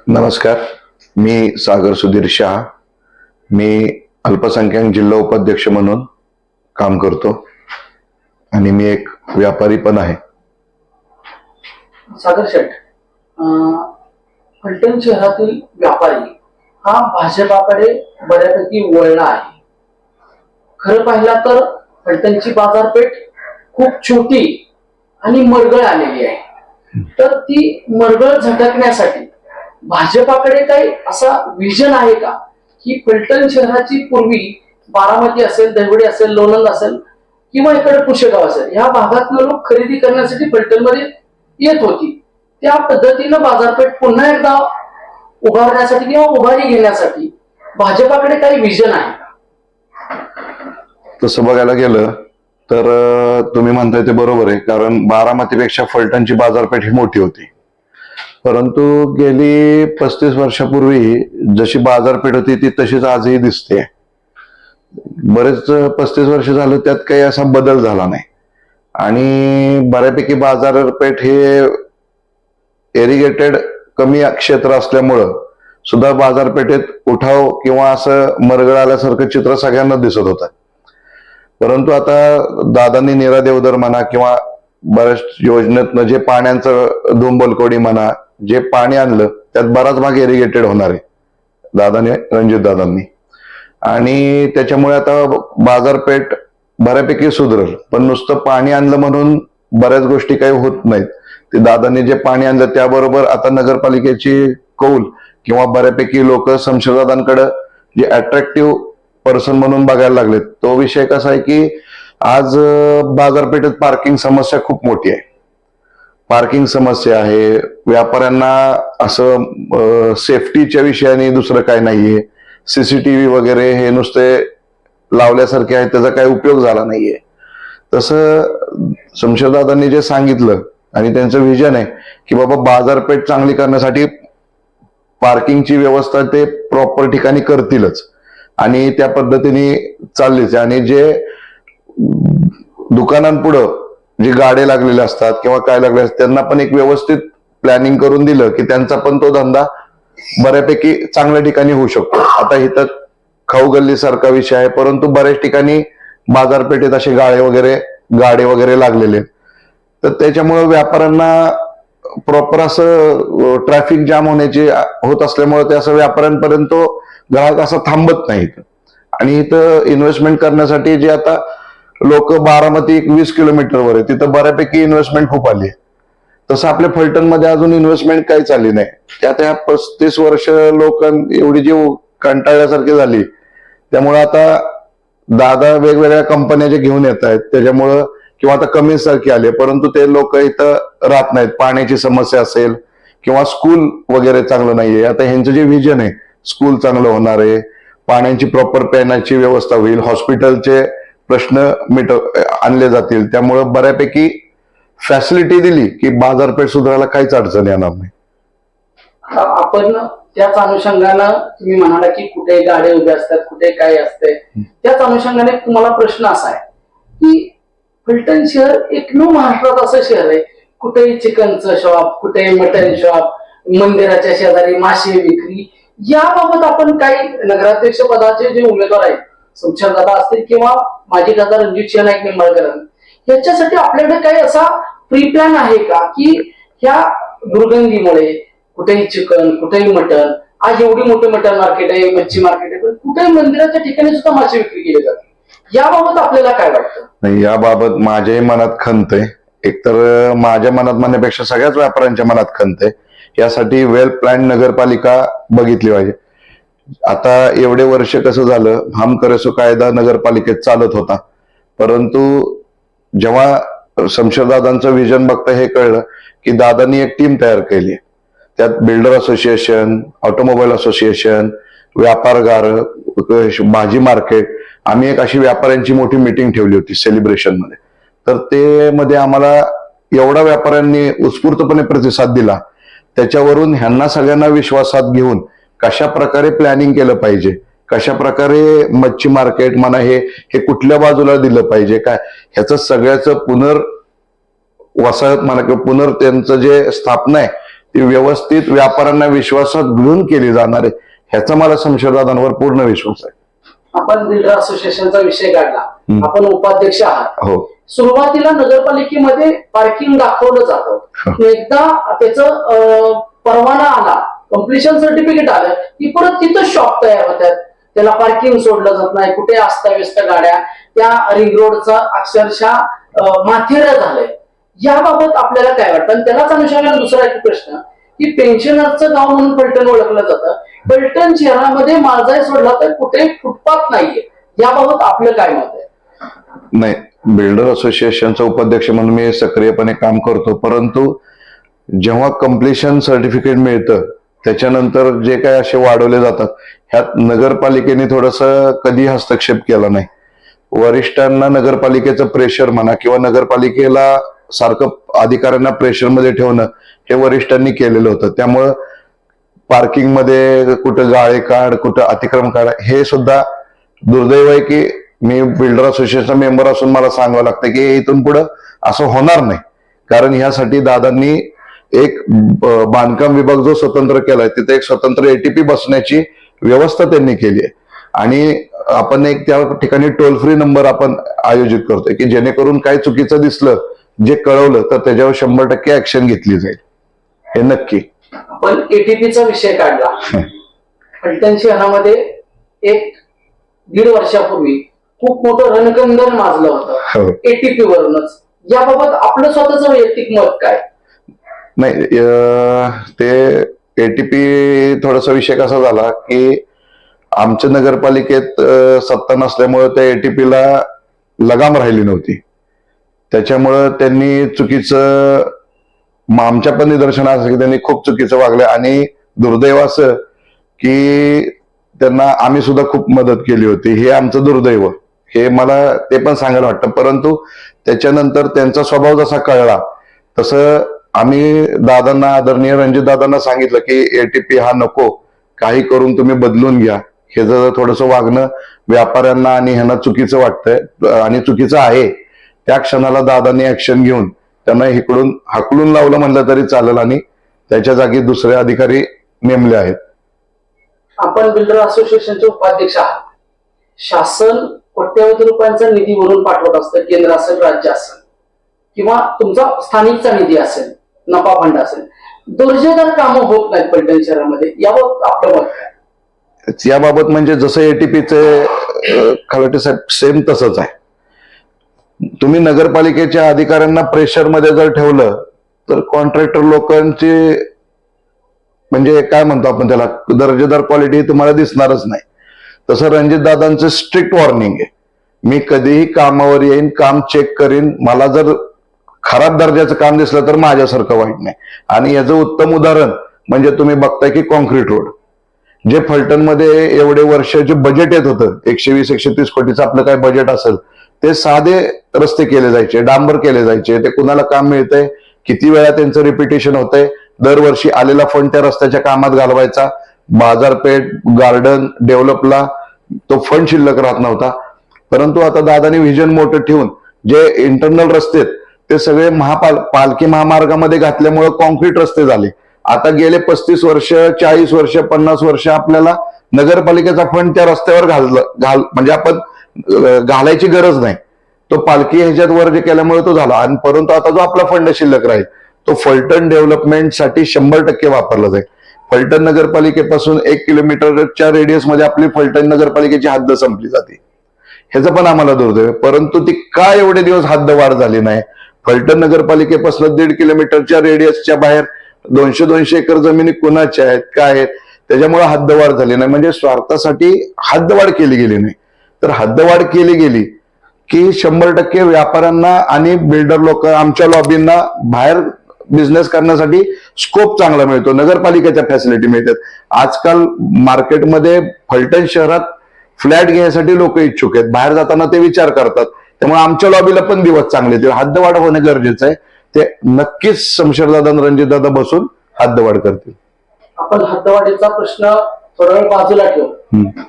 नमस्कार. मी सागर सुधीर शाह. मी अल्पसंख्याक जिल्हा उपाध्यक्ष म्हणून काम करतो आणि मी एक व्यापारी पण आहे. सागर शेठ, फलटण शहरातील व्यापारी हा भाजपाकडे बऱ्यापैकी वळला आहे. खरं पाहिलं तर फलटणची बाजारपेठ खूप छोटी आणि मरगळ आलेली आहे. तर ती मरगळ झटकण्यासाठी भाजपाकडे काही असा विजन आहे का की फलटण शहराची पूर्वी बारामती असेल, दहिवडी असेल, लोणंद असेल किंवा इकडे पुशेगाव असेल, या भागातले लोक खरेदी करण्यासाठी फलटणमध्ये येत होती, त्या पद्धतीनं बाजारपेठ पुन्हा एकदा उभारण्यासाठी किंवा उभारी घेण्यासाठी भाजपाकडे काही विजन आहे का? तसं बघायला गेलं तर तुम्ही म्हणताय ते बरोबर आहे, कारण बारामतीपेक्षा फलटणची बाजारपेठ ही मोठी होती. परंतु गेली 35 वर्षापूर्वी जशी बाजारपेठ होती ती तशीच आजही दिसते. बरेच 35 वर्ष झालं, त्यात काही असा बदल झाला नाही आणि बऱ्यापैकी बाजारपेठ हे एरिगेटेड कमी क्षेत्र असल्यामुळं सुद्धा बाजारपेठेत उठाव किंवा असं मरगळ आल्यासारखं चित्र सगळ्यांना दिसत होतं. परंतु आता दादांनी नीरा देवधर म्हणा किंवा बऱ्याच योजनेतनं जे पाण्याचं धुंबलकोडी म्हणा, जे पाणी आणलं त्यात बराच भाग एरिगेटेड होणार आहे दादाने, रणजित दादांनी, आणि त्याच्यामुळे आता बाजारपेठ बऱ्यापैकी सुधरल. पण नुसतं पाणी आणलं म्हणून बऱ्याच गोष्टी काही होत नाहीत. ते दादांनी जे पाणी आणलं त्याबरोबर आता नगरपालिकेची कौल किंवा बऱ्यापैकी लोक शमशेरदादांकडे जे अट्रॅक्टिव्ह पर्सन म्हणून बघायला लागलेत. तो विषय कसा आहे की आज बाजारपेठेत पार्किंग समस्या खूप मोठी आहे. पार्किंग समस्या आहे, व्यापाऱ्यांना असं सेफ्टीच्या विषयाने दुसरं काय नाहीये. सीसीटीव्ही वगैरे हे नुसते लावल्यासारखे आहे, त्याचा काही उपयोग झाला नाहीये. तसं शमशेरदादांनी जे सांगितलं आणि त्यांचं विजन आहे की बाबा बाजारपेठ चांगली करण्यासाठी पार्किंगची व्यवस्था ते प्रॉपर ठिकाणी करतीलच आणि त्या पद्धतीने चाललीच. आणि जे दुकानांपुढं जे गाडे लागलेले असतात किंवा काय लागले असतात त्यांना पण एक व्यवस्थित प्लॅनिंग करून दिलं की त्यांचा पण तो धंदा बऱ्यापैकी चांगल्या ठिकाणी होऊ शकतो. आता इथं खाऊ गल्ली सारखा विषय आहे, परंतु बऱ्याच ठिकाणी बाजारपेठेत असे गाडे वगैरे लागलेले, तर त्याच्यामुळे व्यापाऱ्यांना प्रॉपर असं ट्रॅफिक जाम होत असल्यामुळे ते असं व्यापाऱ्यांपर्यंत ग्राहक असं थांबत नाहीत. आणि इथं इन्व्हेस्टमेंट करण्यासाठी जे आता लोक बारामती 20 किलोमीटरवर आहे, तिथं बऱ्यापैकी इन्व्हेस्टमेंट खूप आली. तसं आपल्या फलटणमध्ये अजून इन्व्हेस्टमेंट काही चालली नाही. त्या 35 वर्ष लोक एवढी जी कंटाळल्यासारखी झाली, त्यामुळे आता दादा वेगवेगळ्या कंपन्या जे घेऊन येत आहेत त्याच्यामुळं किंवा आता कमी सारखे आले, परंतु ते लोक इथं राहत नाहीत. पाण्याची समस्या असेल किंवा स्कूल वगैरे चांगलं नाहीये. आता ह्यांचं जे विजन आहे, स्कूल चांगलं होणार आहे, पाण्याची प्रॉपर पिण्याची व्यवस्था होईल, हॉस्पिटलचे प्रश्न आणले जातील, त्यामुळं बऱ्यापैकी फॅसिलिटी दिली की बाजारपेठ सुधारायला काहीच अडचण येणार नाही. आपण त्याच अनुषंगानं तुम्ही म्हणाला की कुठे गाड्या उभ्या असतात, कुठे काय असते, त्याच अनुषंगाने तुम्हाला प्रश्न असा आहे की फलटण शहर एकमेव महाराष्ट्रात असं शहर आहे, कुठेही चिकनचं शॉप, कुठे मटन शॉप, मंदिराच्या शेजारी मासे विक्री, याबाबत आपण काही नगराध्यक्ष पदाचे जे उमेदवार आहेत, शमशेरदादा असतील किंवा माजी खासदार रणजित नाईक निंबाळकर, याच्यासाठी आपल्याकडे काही असा प्री प्लॅन आहे का की ह्या दुर्गंधीमुळे कुठेही चिकन, कुठेही मटन, आज एवढी मोठे मटन मार्केट आहे, मच्छी मार्केट आहे, पण कुठेही मंदिराच्या ठिकाणी सुद्धा मासे विक्री केले जाते, याबाबत आपल्याला काय वाटतं? नाही, याबाबत माझ्याही मनात खंत आहे. एकतर माझ्या मनात म्हणण्यापेक्षा सगळ्याच व्यापाऱ्यांच्या मनात खंत आहे. यासाठी वेल प्लॅन नगरपालिका बघितली पाहिजे. आता एवढे वर्ष कसं झालं, हम करे सो कायदा नगरपालिकेत चालत होता, परंतु जेव्हा शमशेरदादांचं विजन बघता हे कळलं की दादांनी एक टीम तयार केली. त्यात बिल्डर असोसिएशन, ऑटोमोबाईल असोसिएशन, व्यापारगार, भाजी मार्केट, आम्ही एक अशी व्यापाऱ्यांची मोठी मीटिंग ठेवली होती सेलिब्रेशन मध्ये. तर ते मध्ये आम्हाला एवढा व्यापाऱ्यांनी उत्स्फूर्तपणे प्रतिसाद दिला. त्याच्यावरून ह्यांना सगळ्यांना विश्वासात घेऊन कशा प्रकारे प्लॅनिंग केलं पाहिजे, कशा प्रकारे मच्छी मार्केट म्हणा हे कुठल्या बाजूला दिलं पाहिजे, काय ह्याचं सगळ्याचं वसाहत म्हणा किंवा त्यांचं जे स्थापना आहे ती व्यवस्थित व्यापाऱ्यांना विश्वासात घेऊन केली जाणार आहे, ह्याचा मला शमशेरदादांवर पूर्ण विश्वास आहे. आपण बिल्डर असोसिएशनचा विषय काढला, आपण उपाध्यक्ष आहात. हो. सुरुवातीला नगरपालिकेमध्ये पार्किंग दाखवलं जातं, एकदा त्याचं परवाना आला, कम्प्लिशन सर्टिफिकेट आलं की परत तिथं शॉप तयार होतात, त्याला पार्किंग सोडलं जात नाही, कुठे अस्ताव्यस्त गाड्या, त्या रिंग रोडचा अक्षरशः माथेरा झालंय. याबाबत आपल्याला काय वाटतं? आणि त्यालाच अनुषंगाने दुसरा एक प्रश्न की पेन्शनरचं गाव म्हणून फलटण ओळखलं जातं, फलटण शहरामध्ये माळजाई सोडला तर कुठे फुटपाथ नाहीये, याबाबत आपलं काय मत आहे? नाही, बिल्डर असोसिएशनचा उपाध्यक्ष म्हणून मी सक्रियपणे काम करतो, परंतु जेव्हा कम्प्लिशन सर्टिफिकेट मिळतं त्याच्यानंतर जे काय असे वाढवले जातात, ह्यात नगरपालिकेने थोडस कधी हस्तक्षेप केला नाही. वरिष्ठांना नगरपालिकेचं प्रेशर म्हणा किंवा नगरपालिकेला सारखं अधिकाऱ्यांना प्रेशरमध्ये ठेवणं हे वरिष्ठांनी केलेलं होतं. त्यामुळं पार्किंग मध्ये कुठं गाळे काढ, कुठं अतिक्रम काढ, हे सुद्धा दुर्दैव आहे की मी बिल्डर असोसिएशनचा मेंबर असून मला सांगावं लागतं की इथून पुढं असं होणार नाही. कारण ह्यासाठी दादांनी एक बांधकाम विभाग जो स्वतंत्र केलाय, तिथे एक स्वतंत्र एटीपी बसण्याची व्यवस्था त्यांनी केली आहे. आणि आपण एक त्या ठिकाणी टोल फ्री नंबर आपण आयोजित करतोय की जेणेकरून काही चुकीचं दिसलं, जे कळवलं तर त्याच्यावर 100% ऍक्शन घेतली जाईल, हे नक्की. आपण एटीपीचा विषय काढला, फलटण शहरामध्ये 1-1.5 वर्षापूर्वी खूप मोठं रणकंदन माजलं होतं एटीपी वरूनच. याबाबत आपलं स्वतःचं वैयक्तिक मत काय? नाही, ते एटीपी थोडासा विषय कसा झाला की आमच्या नगरपालिकेत सत्ता नसल्यामुळे त्या एटीपीला लगाम राहिली नव्हती. त्याच्यामुळं त्यांनी चुकीचं, आमच्या पण निदर्शनास असं की त्यांनी खूप चुकीचं वागलं. आणि दुर्दैव असं की त्यांना आम्ही सुद्धा खूप मदत केली होती, हे आमचं दुर्दैव, हे मला ते पण सांगायला वाटतं. परंतु त्याच्यानंतर त्यांचा स्वभाव जसा कळला तसं आम्ही दादांना, आदरणीय रणजित दादांना सांगितलं की एटीपी हा नको, काही करून तुम्ही बदलून घ्या. हे जर थोडंसं वागणं व्यापाऱ्यांना आणि ह्यांना चुकीचं वाटतंय आणि चुकीचं आहे. त्या क्षणाला दादांनी ऍक्शन घेऊन त्यांना इकडून हाकलून लावलं म्हणलं तरी चालेल आणि त्याच्या जागी दुसरे अधिकारी नेमले आहेत. आपण बिल्डर असोसिएशनचे उपाध्यक्ष आहात. शासन कोट्यवधी रुपयांचा निधी वरून पाठवत असतं, केंद्र असेल, राज्य असेल किंवा तुमचा स्थानिकचा निधी असेल, नफा फंड असेल, दर्जेदार कामं होत नाहीत फलटण शहरामध्ये. याबाबत आपलं मत काय? याबाबत म्हणजे जसं एटीपीचे खलटे साहेब सेम तसंच आहे. तुम्ही नगरपालिकेच्या अधिकाऱ्यांना प्रेशरमध्ये जर ठेवलं तर कॉन्ट्रॅक्टर लोकांची म्हणजे काय म्हणतो आपण त्याला, दर्जेदार क्वालिटी तुम्हाला दिसणारच नाही. तसं रणजित दादांचं स्ट्रिक्ट वॉर्निंग आहे, मी कधीही कामावर येईन, काम चेक करीन, मला जर खराब दर्जाचं काम दिसलं तर माझ्यासारखं वाईट नाही. आणि याचं उत्तम उदाहरण म्हणजे तुम्ही बघताय की कॉन्क्रीट रोड, जे फलटणमध्ये एवढे वर्षाचे बजेट येत होतं, 120-130 कोटीचं आपलं काय बजेट असेल, ते साधे रस्ते केले जायचे, डांबर केले जायचे. ते कुणाला काम मिळतंय, किती वेळा त्यांचं रिपिटेशन होतंय, दरवर्षी आलेला फंड त्या रस्त्याच्या कामात घालवायचा, बाजारपेठ, गार्डन डेव्हलपला तो फंड शिल्लक राहत नव्हता. परंतु आता दादानी व्हिजन मोठं ठेवून जे इंटरनल रस्ते आहेत ते सगळे पालखी महामार्गामध्ये घातल्यामुळे कॉन्क्रीट रस्ते झाले. आता गेले 35 वर्ष, 40 वर्ष, 50 वर्ष आपल्याला नगरपालिकेचा फंड त्या रस्त्यावर म्हणजे आपण घालायची गरज नाही. तो पालखी ह्याच्यात वर जे केल्यामुळे तो झाला. आणि परंतु आता जो आपला फंड शिल्लक राहील तो फलटण डेव्हलपमेंटसाठी 100% वापरला जाईल. फलटण नगरपालिकेपासून 1 किलोमीटरच्या रेडियस मध्ये आपली फलटण नगरपालिकेची हद्द संपली जाते. ह्याचं पण आम्हाला दुर्दैव. परंतु ती का एवढे दिवस हद्दवाढ झाली नाही? फलटण नगरपालिकेपासून 1.5 किलोमीटरच्या रेडियसच्या बाहेर 200-200 एकर जमिनी कुणाच्या आहेत, काय आहेत, त्याच्यामुळे हद्दवाढ झाली नाही. म्हणजे स्वार्थासाठी हद्दवाढ केली गेली नाही. तर हद्दवाढ केली गेली की 100% व्यापाऱ्यांना आणि बिल्डर लोक, आमच्या लॉबींना बाहेर बिझनेस करण्यासाठी स्कोप चांगला मिळतो, नगरपालिकेच्या फॅसिलिटी मिळतात. आजकाल मार्केटमध्ये फलटण शहरात फ्लॅट घ्यायसाठी लोक इच्छुक आहेत, बाहेर जाताना ते विचार करतात. त्यामुळे आमच्या लॉबीला पण दिवस चांगले येतील. हद्दवाढ होणे गरजेचं आहे. ते नक्कीच शमशेरदादा आणि रणजितदादा बसून हद्दवाढ करतील. आपण हद्दवाढीचा प्रश्न थोडा वेळ बाजूला ठेवू.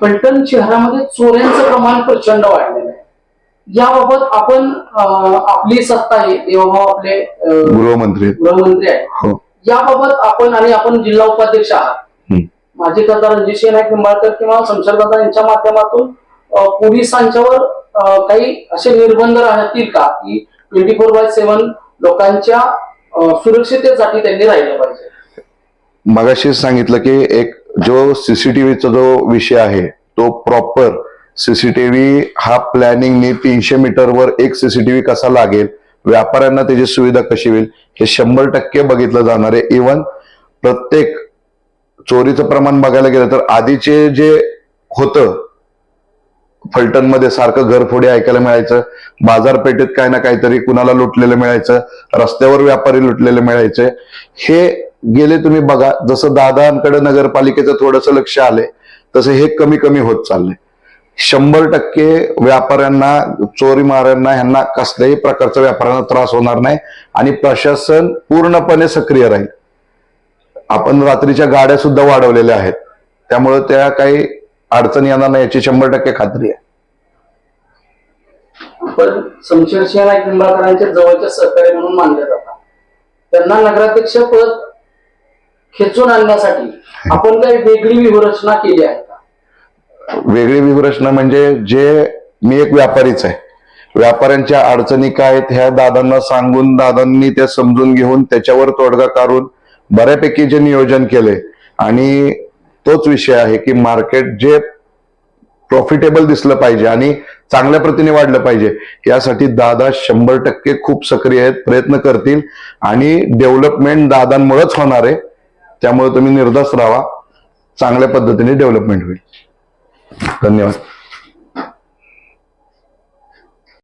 फलटण शहरामध्ये चोऱ्यांचं प्रमाण प्रचंड वाढलेलं आहे. याबाबत आपण आपली सत्ता आहे तेव्हा आपले गृहमंत्री आहेत, याबाबत आपण जिल्हा उपाध्यक्ष आहात, हम्म. माझे खासदार रणजितसिंह नाईक निंबाळकर किंवा शमशेरदादा यांच्या माध्यमातून पोलिसांच्यावर काही असे निर्बंध राहतील का की 24/7 लोकांच्या सुरक्षिततेसाठी त्यांनी राहिलं पाहिजे? मगाशीच सांगितलं की एक जो सीसीटीव्हीचा जो विषय आहे तो प्रॉपर सीसीटीव्ही हा प्लॅनिंगनी 300 मीटरवर एक सीसीटीव्ही कसा लागेल, व्यापाऱ्यांना त्याची सुविधा कशी होईल हे 100% बघितलं जाणार आहे. इव्हन प्रत्येक चोरीचं प्रमाण बघायला गेलं तर आधीचे जे होतं फलटणमध्ये सारखं घरफोडी ऐकायला मिळायचं, बाजारपेठेत काय ना काहीतरी कुणाला लुटलेलं मिळायचं, रस्त्यावर व्यापारी लुटलेले मिळायचे, हे गेले तुम्ही बघा. जसं दादांकडे नगरपालिकेचं थोडंसं लक्ष आलंय तसं हे कमी कमी होत चाललंय. 100% व्यापाऱ्यांना, चोरी माऱ्यांना, ह्यांना कसल्याही प्रकारचा व्यापाऱ्यांना त्रास होणार नाही आणि प्रशासन पूर्णपणे सक्रिय राहील. आपण रात्रीच्या गाड्या सुद्धा वाढवलेल्या आहेत, त्यामुळे त्या काही अडचणी येणार नाही याची 100% खात्री आहे. पण शमशेरसिंह नाईक निंबाळकरांचे जवळचे सहकारी म्हणून मानले जातात, त्यांना नगराध्यक्ष पद खेचून आणण्यासाठी आपण काही वेगळी व्यूहरचना केली आहे का? वेगळी व्यूहरचना म्हणजे मी एक व्यापारीच आहे, व्यापाऱ्यांच्या अडचणी काय आहेत ह्या दादांना सांगून, दादांनी त्या समजून घेऊन त्याच्यावर तोडगा काढून बऱ्यापैकी जे नियोजन केले आणि तोच विषय आहे की मार्केट जे प्रॉफिटेबल दिसलं पाहिजे आणि चांगल्या प्रतीने वाढलं पाहिजे यासाठी दादा 100% खूप सक्रिय आहेत, प्रयत्न करतील आणि डेव्हलपमेंट दादांमुळेच होणार आहे. त्यामुळे तुम्ही निर्धास्त राहा, चांगल्या पद्धतीने डेव्हलपमेंट होईल. धन्यवाद.